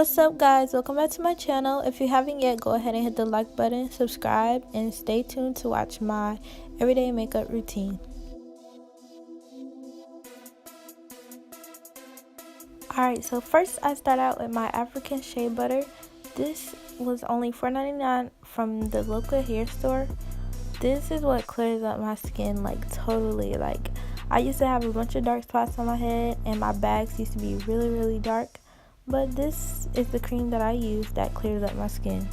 What's up guys, welcome back to my channel. If you haven't yet, go ahead and hit the like button, subscribe, and stay tuned to watch my everyday makeup routine. Alright, so first I start out with my African shea butter. This was only $4.99 from the local hair store. This is what clears up my skin like totally. Like, I used to have a bunch of dark spots on my head and my bags used to be really dark. But this is the cream that I use that clears up my skin.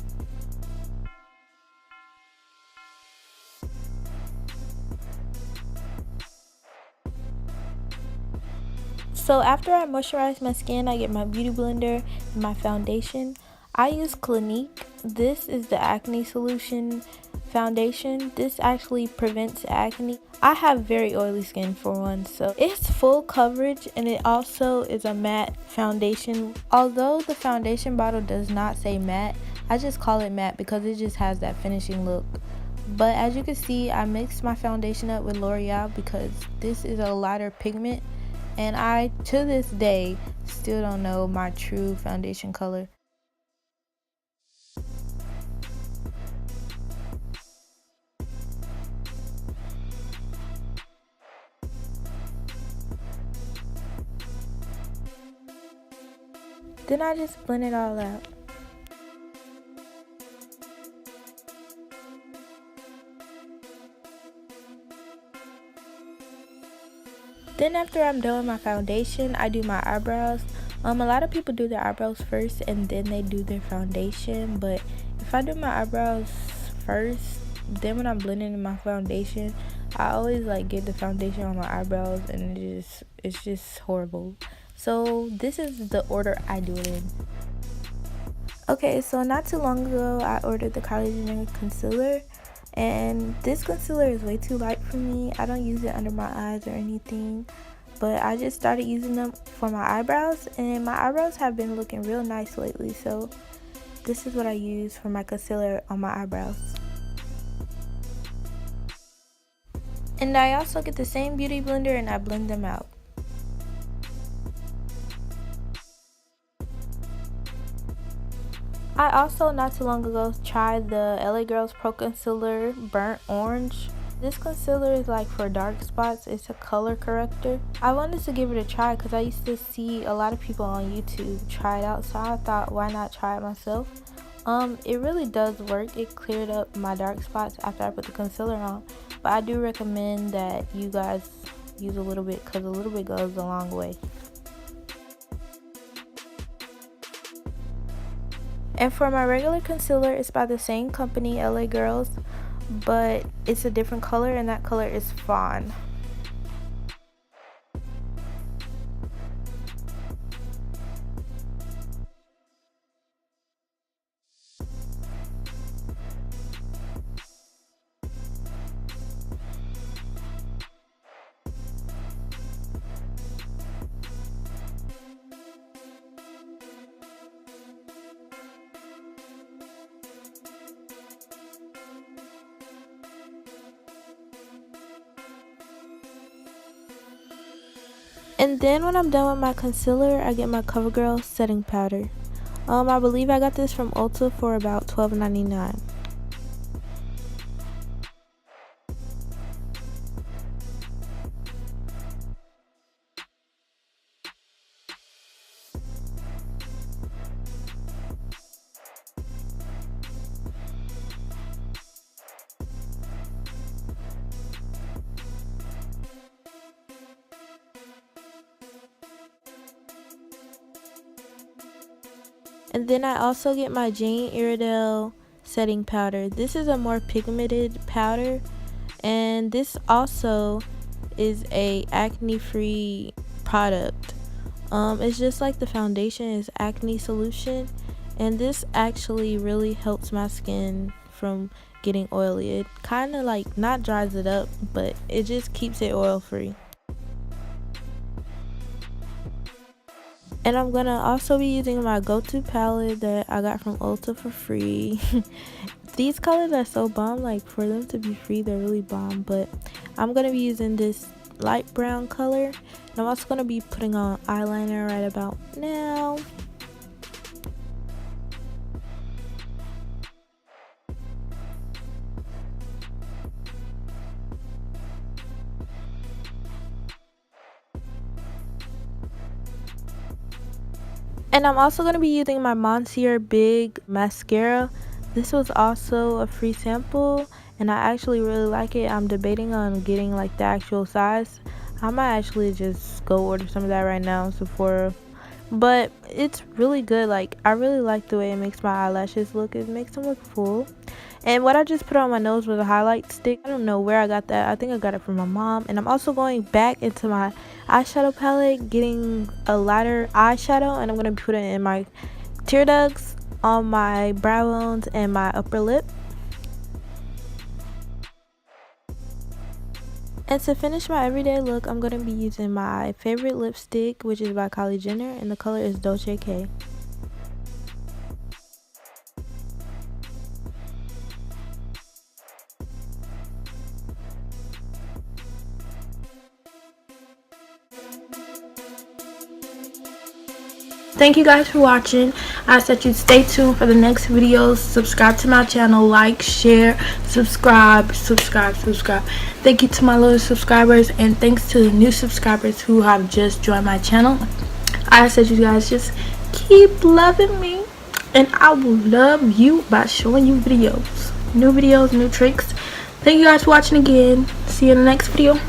So after I moisturize my skin, I get my beauty blender and my foundation. I use CLINIQUE. This is the acne solution foundation. This actually prevents acne. I have very oily skin for one, so it's full coverage, and it also is a matte foundation. Although the foundation bottle does not say matte, I just call it matte because it just has that finishing look. But as you can see, I mixed my foundation up with L'Oreal because this is a lighter pigment, and I to this day still don't know my true foundation color. Then I just blend it all out. Then after I'm done with my foundation, I do my eyebrows. A lot of people do their eyebrows first and then they do their foundation, but if I do my eyebrows first, then when I'm blending in my foundation, I always like get the foundation on my eyebrows and it's just horrible. So this is the order I do it in. Okay, so not too long ago I ordered the KYLIE concealer, and this concealer is way too light for me. I don't use it under my eyes or anything, but I just started using them for my eyebrows, and my eyebrows have been looking real nice lately, so this is what I use for my concealer on my eyebrows. And I also get the same beauty blender and I blend them out. I also not too long ago tried the LA Girls Pro Concealer Burnt Orange. This concealer is like for dark spots. It's a color corrector. I wanted to give it a try because I used to see a lot of people on YouTube try it out, so I thought why not try it myself. It really does work. It cleared up my dark spots after I put the concealer on, but I do recommend that you guys use a little bit because a little bit goes a long way. And for my regular concealer, it's by the same company, LA Girls, but it's a different color, and that color is Fawn. And then when I'm done with my concealer, I get my CoverGirl setting powder. I believe I got this from Ulta for about $12.99. And then I also get my Jane Iredale setting powder. This is a more pigmented powder, and this also is a acne free product. It's just like the foundation is acne solution, and this actually really helps my skin from getting oily. It kind of like not dries it up, but it just keeps it oil free. And I'm gonna also be using my go-to palette that I got from Ulta for free. These colors are so bomb, like for them to be free they're really bomb, but I'm gonna be using this light brown color, and I'm also gonna be putting on eyeliner right about now. And I'm also going to be using my SIEUR Big Mascara. This was also a free sample, and I actually really like it. I'm debating on getting like the actual size. I might actually just go order some of that right now in Sephora. But it's really good. Like, I really like the way it makes my eyelashes look. It makes them look full. And what I just put on my nose was a highlight stick. I don't know where I got that. I think I got it from my mom. And I'm also going back into my eyeshadow palette, getting a lighter eyeshadow, and I'm going to put it in my tear ducts, on my brow bones, and my upper lip. And to finish my everyday look, I'm going to be using my favorite lipstick, which is by Kylie Jenner, and the color is DOLCE. Thank you guys for watching. I ask that you stay tuned for the next videos. Subscribe to my channel, like, share, subscribe. Thank you to my loyal subscribers, and thanks to the new subscribers who have just joined my channel. I ask that you guys just keep loving me, and I will love you by showing you videos, new tricks. Thank you guys for watching again. See you in the next video.